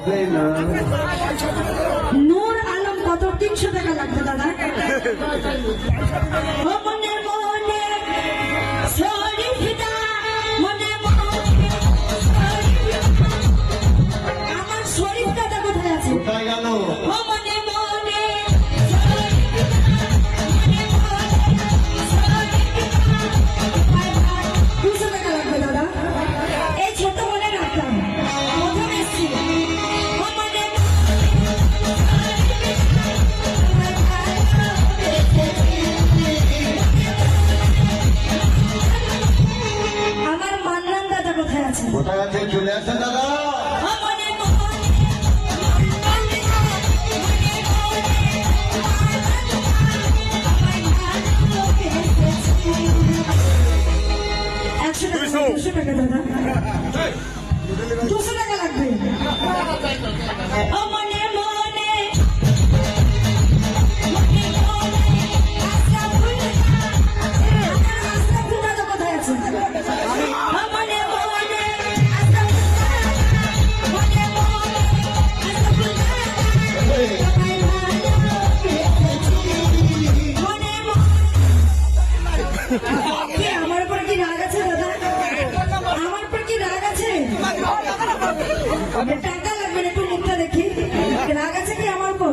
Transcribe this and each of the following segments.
হবে না। নূর আলম কত? 300 টাকা লাগবে দাদা। ও মনে মনে শরীফদা, মনে মনে আমার শরীফ দাদা কোথায় আছে? কোথায় গেল? ও মনে মনে কোথায় আছে? চলে আসেন দাদা। $200 দাদা, 200 টাকা লাগবে। ও মনে মনে আশরাফুল দাদা কোথায় আছে? আমার উপর কি রাগ আছে দাদা? আমার উপর কি রাগ আছে? টাকা লাগবে না, একটু মুখটা দেখি। রাগ আছে কি আমার উপর?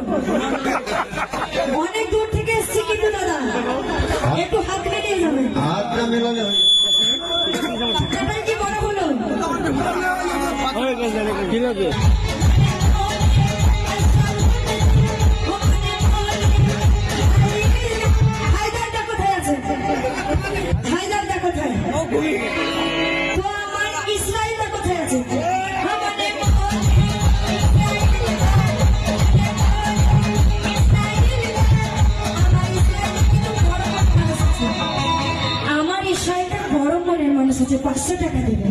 অনেক দূর থেকে এসছি কিন্তু দাদা, একটু হাত মিলিয়ে যাবে। হাতটা মেলালে টাকাটাই কি বড় হলো? কি লাগে? হায়দারটা কোথায় আছে? হায়দারটা কোথায়? তো আমার ইসরায়েলটা কোথায় আছে? আমার ইসরায়েলটা বড় মনের মানুষ আছে, 500 টাকা দেবে।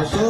আসো।